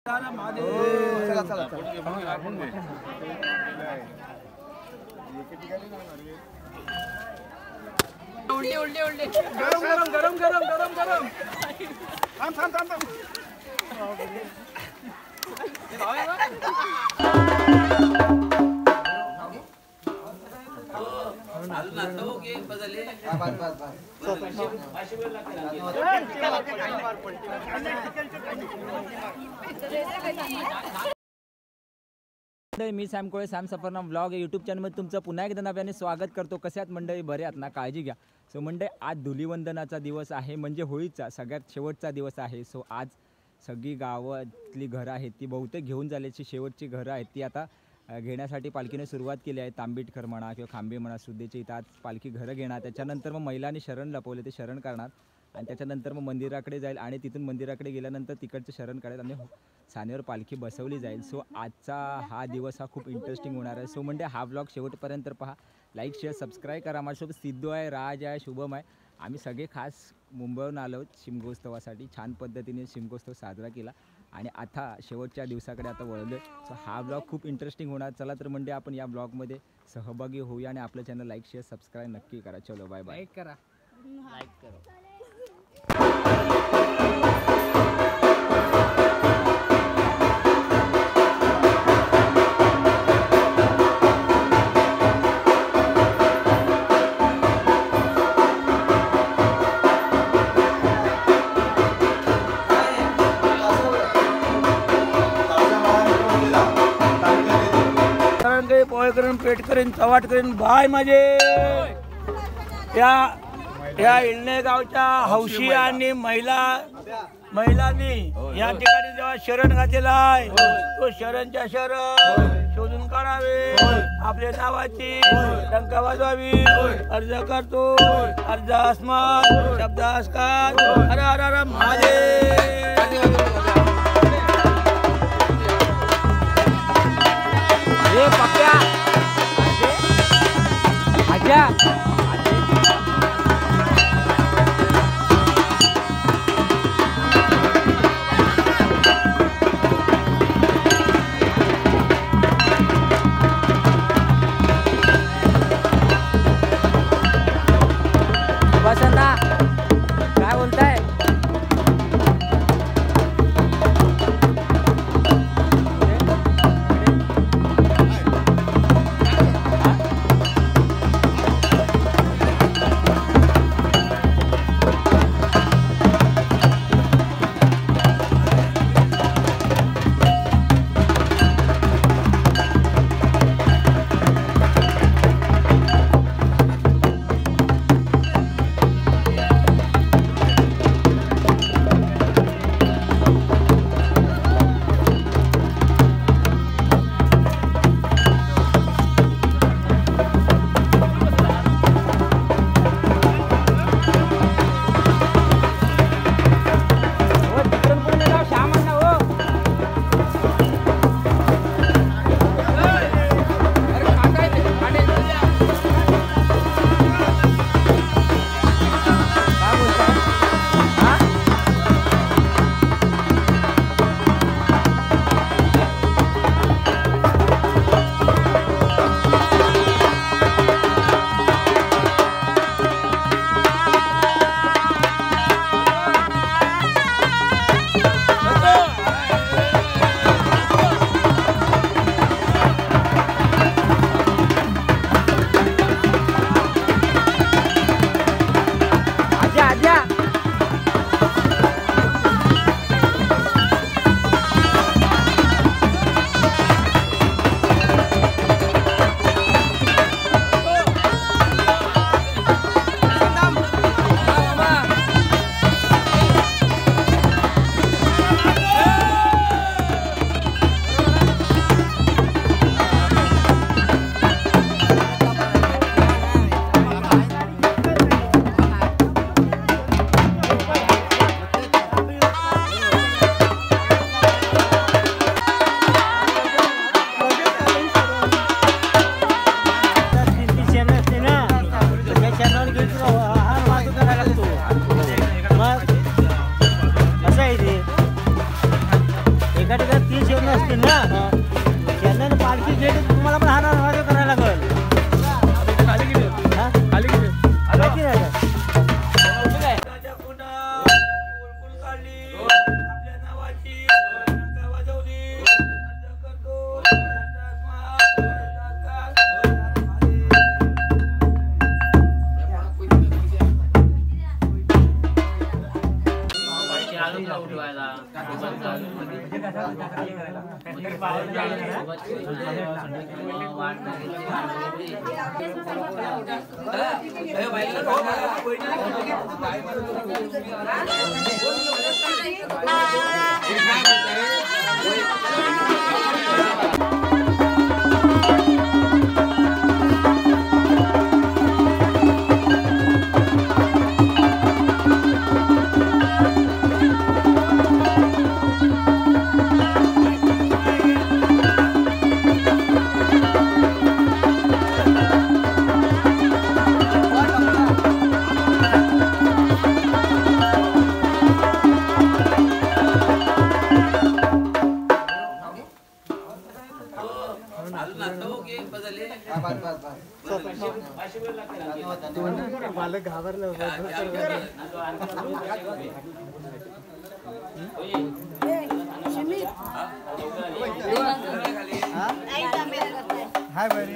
चला चला उलटे उलटे उलटे गरम गरम गरम गरम गरम गरम थांब थांब थांब थांब मी सॅम कोळे सॅम सफरनाम व्लॉग या यूट्यूब चॅनलमध्ये तुमचं पुन्हा एकदा नव्याने स्वागत करतो। कसे आहात मंडळी? बरे आहात ना? काळजी घ्या। सो मंडळी, आज धुलीवंदनाचा दिवस आहे, म्हणजे होळीचा सगळ्यात शेवटचा दिवस आहे। सो आज सगळी गावातली घरं आहेत ती बहुतेक घेऊन झाल्याची शेवटची घरं आहेत ती आता घेण्यासाठी पालखीने सुरुवात केली आहे। तांबिटकर म्हणा किंवा खांबे म्हणा, सुद्देची इथं आज पालखी घरं घेणार। त्याच्यानंतर मग महिलांनी शरण लपवले, ते शरण करणार आणि त्याच्यानंतर मग मंदिराकडे जाईल आणि तिथून मंदिराकडे गेल्यानंतर तिकडचं शरण काढेल आणि सानेवर पालखी बसवली जाईल। सो आजचा हा दिवस हा खूप इंटरेस्टिंग होणार आहे। सो म्हणजे हा व्लॉग शेवटपर्यंत पहा, लाईक शेअर सबस्क्राईब करा। माझ्यासोबत सिद्धू आहे, राज आहे, शुभम आहे। आम्ही सगळे खास मुंबईहून आलो शिमगोत्सवासाठी। छान पद्धतीने शिमगोत्सव साजरा केला आणि आता शेवटच्या दिवसाकडे आता वळलो। सो हा व्लॉग खूप इंटरेस्टिंग होणार। चला तर म्हणजे आपण या ब्लॉगमध्ये सहभागी होऊया आणि आपलं चॅनल लाईक शेअर सबस्क्राईब नक्की करा। चलो बाय बाय। लाईक करा, लाईक करो। पोहे करेन, पेट करेन, चवाट करेन, बाय माझे या इळणे गावच्या हौशी आणि महिलांनी या ठिकाणी जेव्हा शरण घातलेला आहे तो शरणच्या शरण शोधून काढावे, आपल्या नावाची टंका वाजवावी। अर्ज करतो, अर्ज अस्मात शब्द अस्कार, हर हर हर महादेव। ये पक्या आजा बसना काय बोलताय? चालूला उठवायला हाय बरी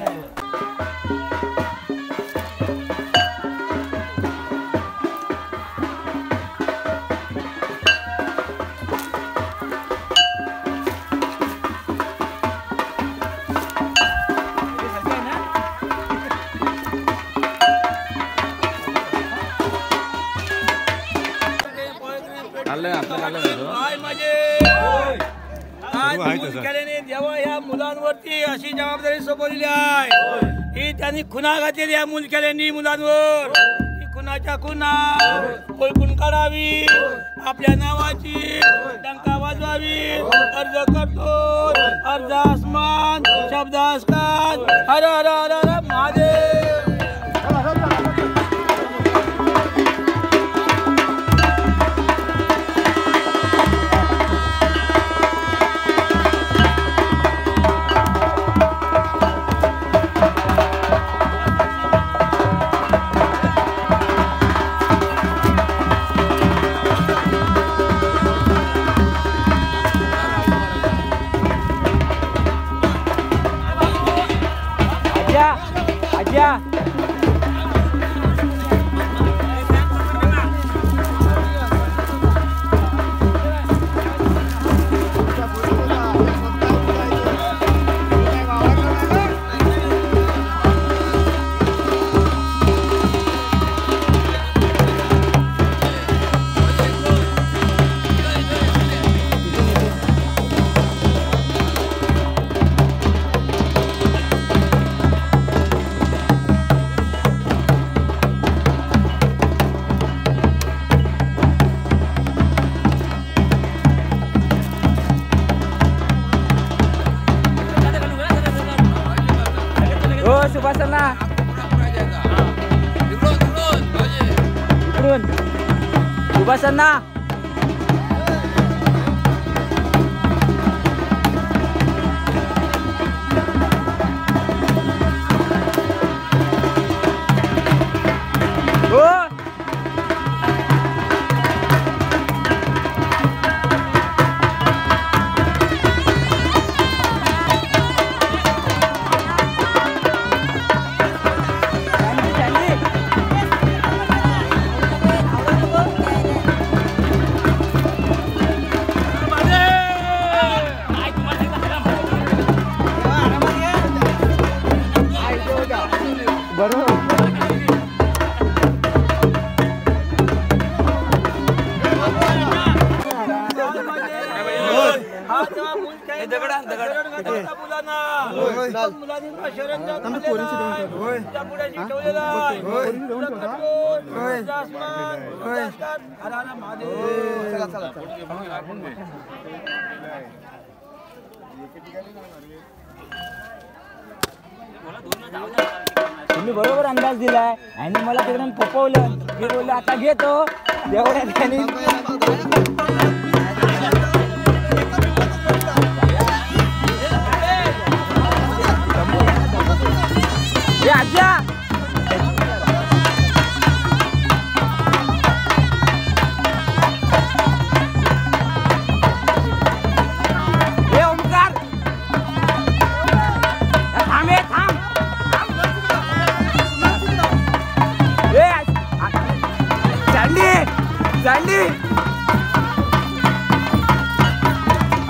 काय मजे आज केल्याने जेव्हा या मुलांवरती अशी जबाबदारी सोपवलेली आहे ही त्यांनी खुना घातलेली या मुलक्याल्यांनी मुलांवर ही खुनाच्या खुना ओळखून काढावी आपल्या नावाची टंका वाजवावी अर्ज करतो अर्ज आसमान शब्द आसमान हर हर हर हर महादेव सुभाषांना इकडून सुभाषांना तुम्ही बरोबर अंदाज दिलाय आणि मला तिकडून पपवलं मी बोललो आता घेतो तेवढ्या ठिकाणी आज्या Sandy!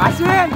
अश्विन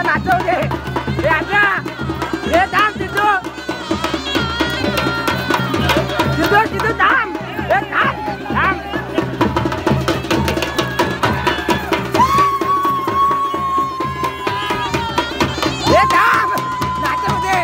नाचव दे आजा रे थांब तिथू तिथू तिथू थांब थांब थांब थांब नाचव दे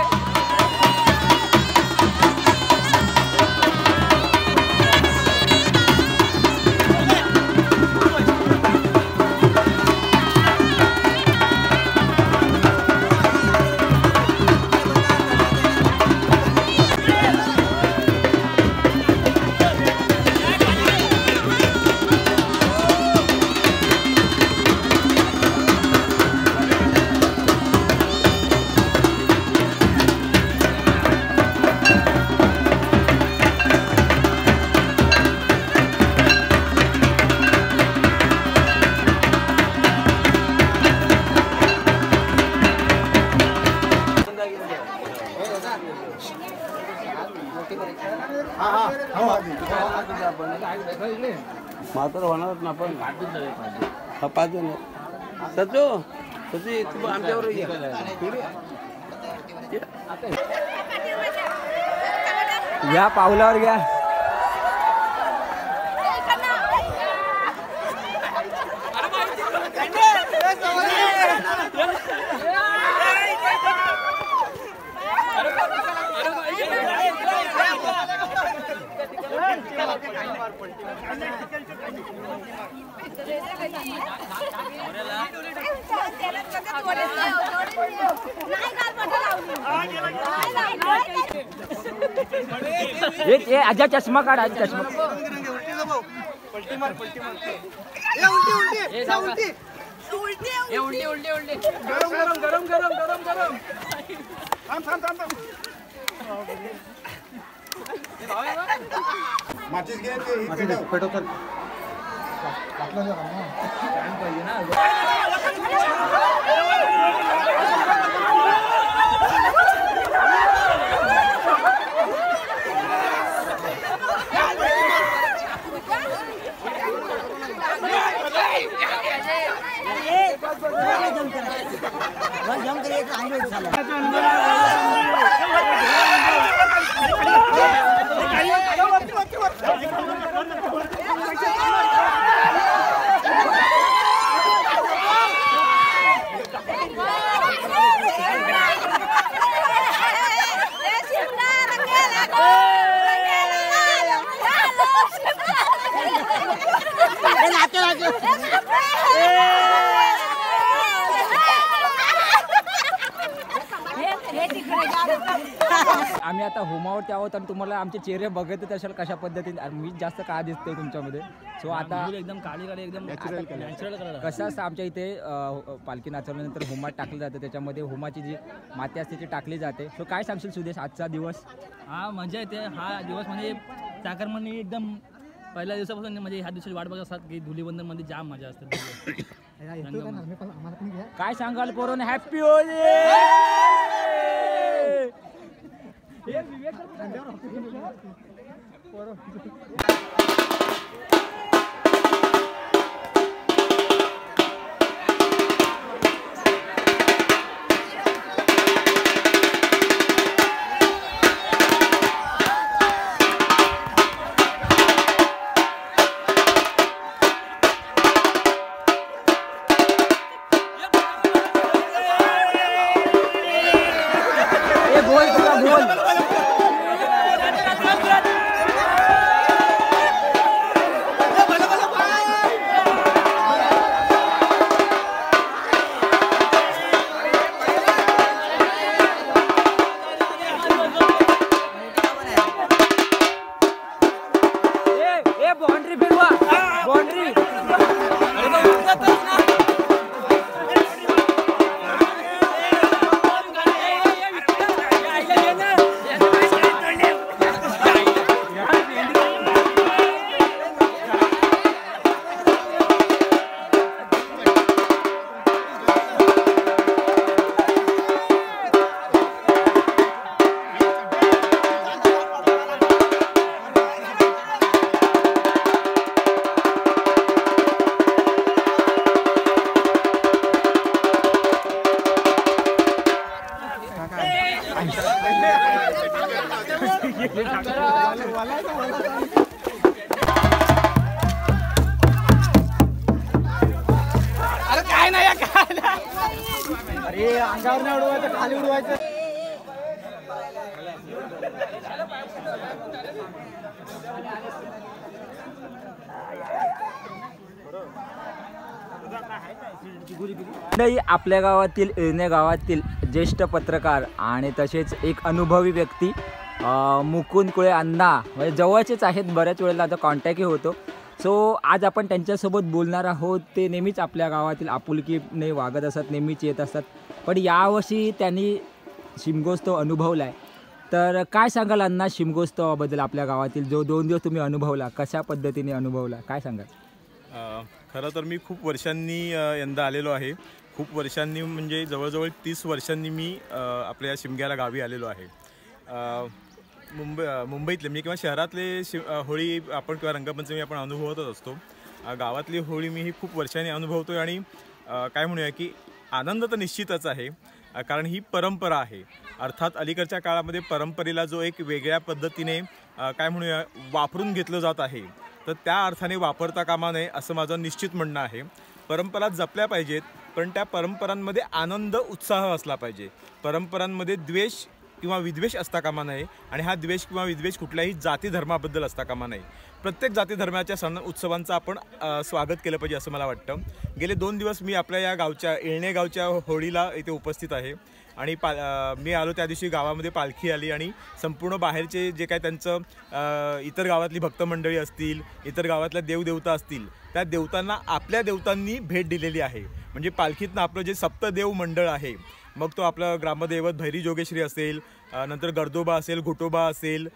मात्र होणार ना आपण पाच जण सचो तू आमच्यावर या पावलावर घ्या आजा चष्मा काढ आज चष्मा नाचो नाचो आम्ही आता होमावरती आहोत आणि तुम्हाला आमचे चेहरे बघतच असाल कशा पद्धतीने मी जास्त का दिसतोय तुमच्यामध्ये. सो आता एकदम काळी काळी एकदम नॅचरल कलर. कसं असतं आमच्या इथे पालखी नाचवल्यानंतर होमात टाकलं जातं, त्याच्यामध्ये होमाची जी माती असते ती टाकली जाते. सो काय सांगशील सुदेश आजचा दिवस? हा मजा येते. हा दिवस म्हणजे चाकरमानी एकदम पहिल्या दिवसापासून म्हणजे ह्या दिवसाची वाट बघत असतात की धुलीवंदन मध्ये जाम मजा असते. काय सांगाल पोरांनो? Happy Holy. बाउंड्री फिरवा, बाउंड्री. अरे अंगावर नाही उडवायचं, खाली उडवायचं. आपल्या गावातील इळणे गावातील ज्येष्ठ पत्रकार आणि तसेच एक अनुभवी व्यक्ती मुकुंद कुळे अण्णा म्हणजे जवळचेच आहेत, बऱ्याच वेळेला आता कॉन्टॅक्टही होतो. सो आज आपण त्यांच्यासोबत बोलणार आहोत. ते नेहमीच आपल्या गावातील आपुलकीने वागत असतात, नेहमीच येत असतात, पण यावर्षी त्यांनी शिमगोत्सव अनुभवला आहे. तर काय सांगाल अण्णा शिमगोत्सवाबद्दल? आपल्या गावातील जो 2 दिवस तुम्ही अनुभवला, कशा पद्धतीने अनुभवला, काय सांगाल? खरं तर मी खूप वर्षांनी यंदा आलेलो आहे. खूप वर्षांनी म्हणजे जवळजवळ 30 वर्षांनी मी आपल्या शिमग्याला गावी आलेलो आहे. मुंबईतले म्हणजे किंवा शहरातले होळी आपण किंवा रंगपंचमी आपण अनुभवतच असतो. गावातली होळी मी ही खूप वर्षांनी अनुभवतो आणि काय म्हणूया की आनंद तर निश्चितच आहे, कारण ही परंपरा आहे. अर्थात अलीकडच्या काळामध्ये परंपरेला जो एक वेगळ्या पद्धतीने काय म्हणूया वापरून घेतलं जात आहे, तर त्या अर्थाने वापरता कामा नये असं माझं निश्चित म्हणणं आहे. परंपरा जपल्या पाहिजेत, पण त्या परंपरांमध्ये आनंद उत्साह असला पाहिजे. परंपरांमध्ये द्वेष किंवा विद्वेष असता कामा नये आणि हा द्वेष किंवा विद्वेष कुठल्याही जाती धर्माबद्दल असता कामा नये. प्रत्येक जाती धर्माच्या सण उत्सवांचं आपण स्वागत केलं पाहिजे असं मला वाटतं. गेले 2 दिवस मी आपल्या या गावच्या इळणे गावच्या होळीला इथे उपस्थित आहे आणि मी आलो त्या दिवशी गावामध्ये पालखी आली आणि संपूर्ण बाहेरचे जे काय त्यांचं इतर गावातली भक्तमंडळी असतील, इतर गावातल्या देवदेवता असतील, त्या देवतांना आपल्या देवतांनी भेट दिलेली आहे. म्हणजे पालखीतनं आपलं जे सप्तदेव मंडळ आहे, मग तो आपलं ग्रामदैवत भैरी जोगेश्वरी असेल, नंतर गर्दोबा असेल, घोटोबा असेल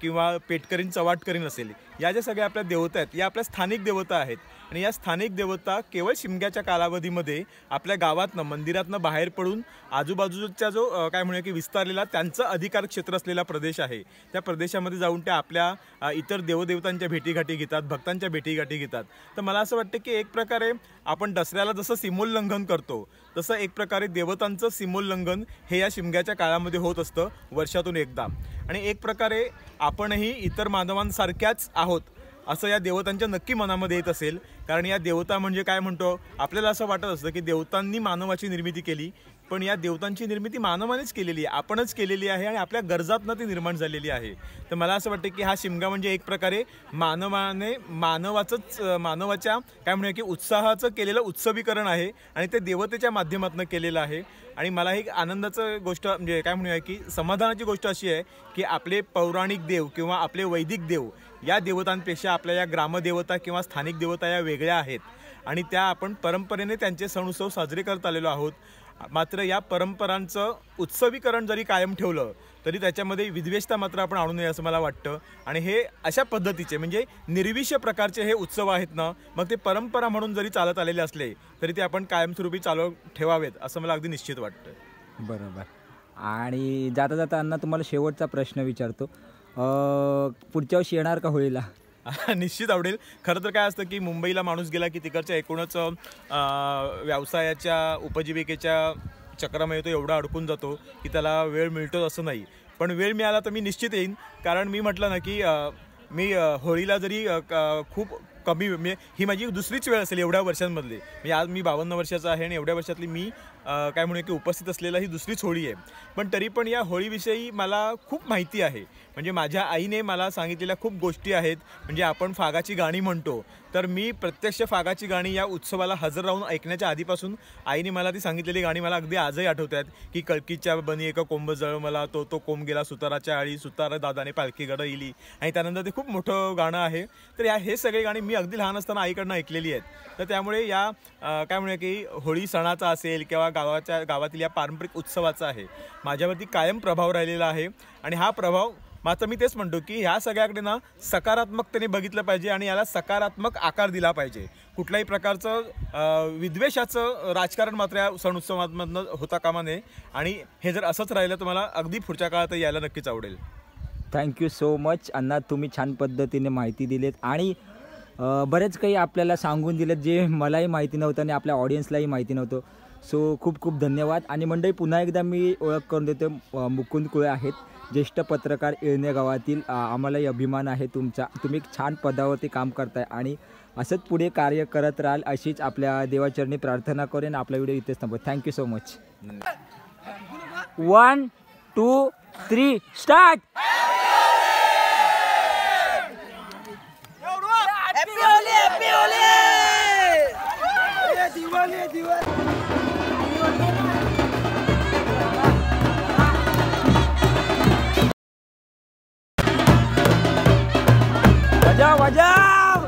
किंवा पेटकरीन चवाटकरीन असेल, या ज्या सगळ्या आपल्या देवता आहेत या आपल्या स्थानिक देवता आहेत. आणि या स्थानिक देवता केवळ शिमग्याच्या कालावधीमध्ये आपल्या गावातनं मंदिरातनं बाहेर पडून आजूबाजूचा जो काय म्हणूया की विस्तारलेला त्यांचं अधिकार क्षेत्र असलेला प्रदेश आहे, त्या प्रदेशामध्ये जाऊन त्या आपल्या इतर देवदेवतांच्या भेटीगाठी घेतात, भक्तांच्या भेटीगाठी घेतात. तर मला असं वाटतं की एक प्रकारे आपण दसऱ्याला जसं सीमोल्लंघन करतो, तसं एक प्रकारे देवतांचं सीमोल्लंघन हे या शिमग्याच्या काळामध्ये होत असतं वर्षातून एकदा. आणि एक प्रकारे आपणही इतर मानवांसारख्याच आहोत असं या देवतांच्या नक्की मनामध्ये येत असेल. कारण या देवता म्हणजे काय म्हणतो, आपल्याला असं वाटत असतं की देवतांनी मानवाची निर्मिती केली, पण या देवतांची निर्मिती मानवानेच केलेली आहे, आपणच केलेली आहे आणि आपल्या गरजातनं ती निर्माण झालेली आहे. तर मला असं वाटतं की हा शिमगा म्हणजे एक प्रकारे मानवाच्या काय म्हणूया की उत्साहाचं केलेलं उत्सवीकरण आहे आणि ते देवतेच्या माध्यमातून केलेलं आहे. आणि मला ही आनंदाचं गोष्ट म्हणजे काय म्हणूया की समाधानाची गोष्ट अशी आहे की आपले पौराणिक देव किंवा आपले वैदिक देव या देवतांपेक्षा आपल्या या ग्रामदेवता किंवा स्थानिक देवता या वेगळ्या आहेत आणि त्या आपण परंपरेने त्यांचे सण उत्सव साजरे करत आलेलो आहोत. मात्र या परंपरांचं उत्सवीकरण जरी कायम ठेवलं तरी त्याच्यामध्ये विद्वेषता मात्र आपण आणू नये असं मला वाटतं. आणि हे अशा पद्धतीचे म्हणजे निर्विष प्रकारचे हे उत्सव आहेत ना, मग ते परंपरा म्हणून जरी चालत आलेले असले तरी ते आपण कायमस्वरूपी चालू ठेवावेत असं मला अगदी निश्चित वाटतं. बरोबर. आणि जाता जाता अण्णा तुम्हाला शेवटचा प्रश्न विचारतो, पुढच्या वर्षी येणार का होळीला? निश्चित आवडेल. खरं तर काय असतं की मुंबईला माणूस गेला की तिकडच्या एकूणच व्यवसायाच्या उपजीविकेच्या चक्रामध्ये तो एवढा अडकून जातो की त्याला वेळ मिळतो असं नाही. पण वेळ मिळाला तर मी निश्चित येईन. कारण मी म्हटलं ना की मी होळीला जरी खूप कमी म्हणजे ही माझी दुसरीच वेळ असेल एवढ्या वर्षांमधली. म्हणजे आज मी 52 वर्षाचा आहे आणि एवढ्या वर्षातली मी काय म्हणू की उपस्थित असलेला ही दुसरीच होळी आहे. पण तरी पण या होळीविषयी मला खूप माहिती आहे. म्हणजे माझ्या आईने मला सांगितलेल्या खूप गोष्टी आहेत. म्हणजे आपण फागाची गाणी म्हणतो तर मी प्रत्यक्ष फागाची गाणी या उत्सवाला हजर राहून ऐकण्याच्या आधीपासून आईने मला ती सांगितलेली गाणी मला अगदी आजही आठवतात की कळकीच्या बनी एका कोंब जळ मला तो कोंब गेला सुताराच्या आळी सुतार दादाने पालखी गडइली आणि त्यानंतर ते खूप मोठं गाणं आहे. तर हे सगळे गाणी मी अगदी लहान असताना आईकडनं ऐकलेली आहेत. तर त्यामुळे या काय म्हणूया की होळी सणाचा असेल किंवा गावातील या पारंपरिक उत्सवाचा आहे माझ्यावरती कायम प्रभाव राहिलेला आहे. आणि हा प्रभाव मात्र मी तेच म्हणतो की ह्या सगळ्याकडे ना सकारात्मकतेने बघितलं पाहिजे आणि याला सकारात्मक आकार दिला पाहिजे. कुठल्याही प्रकारचं विद्वेषाचं राजकारण मात्र या सण उत्सवामधनं होता कामा नये. आणि हे जर असंच राहिलं तर मला अगदी पुढच्या काळात यायला नक्कीच आवडेल. थँक्यू सो मच अण्णा, तुम्ही छान पद्धतीने माहिती दिलीत आणि बरेच काही आपल्याला सांगून दिलेत जे मलाही माहिती नव्हतं आणि आपल्या ऑडियन्सलाही माहिती नव्हतं. सो खूप खूप धन्यवाद. आणि मंडळी पुन्हा एकदा मी ओळख करून देतो, मुकुंद कुळे आहेत, ज्येष्ठ पत्रकार येळणे गावातील. आम्हालाही अभिमान आहे तुमचा, तुम्ही छान पदावरती काम करताय आणि असंच पुढे कार्य करत राहाल अशीच आपल्या देवाचरणी प्रार्थना करेन. आपला व्हिडिओ इथेच थांबतो. Thank you so much. 1 2 3 स्टार्ट. वाजव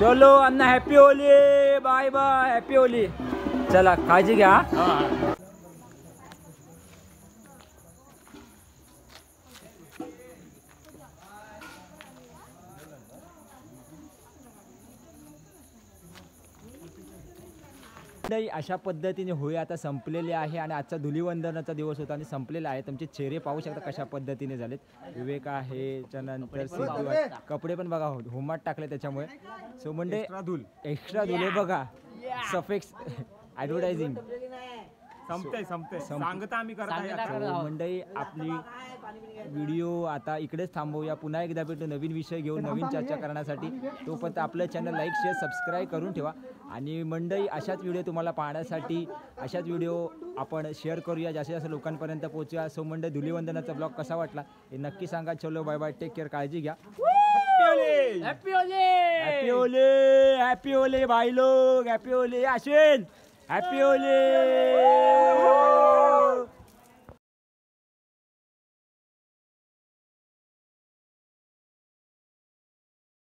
चलो अण्णा happy Holi bye bye happy Holi चला काळजी घ्या अशा पद्धतीने होळी आता संपलेली आहे आणि आजचा धुलीवंदनाचा दिवस होता आणि संपलेला आहे तुमचे चेहरे पाहू शकता कशा पद्धतीने झालेत विवेक आहे त्यानंतर सिद्धू आहे कपडे पण बघा होमात टाकले त्याच्यामुळे सो म्हणजे एक्स्ट्रा धुले बघा सफेक्स ॲडव्हर्टायझिंग सांगता आम्ही मंडळी आपली व्हिडिओ आता इकडेच थांबवूया पुन्हा एकदा भेटू नवीन विषय घेऊन नवीन चर्चा करण्यासाठी तोपर्यंत आपलं चॅनल लाईक शेअर सबस्क्राईब करून ठेवा आणि मंडळी अशाच व्हिडिओ तुम्हाला पाहण्यासाठी अशाच व्हिडिओ आपण शेअर करूया जास्तीत जास्त लोकांपर्यंत पोहोचूया सो मंडळी धुलीवंदनाचा ब्लॉग कसा वाटला हे नक्की सांगा चलो बाय बाय टेक केअर काळजी घ्या हॅपी होली हॅपी होली भाई लोग happy Holy Ashwin happy Holy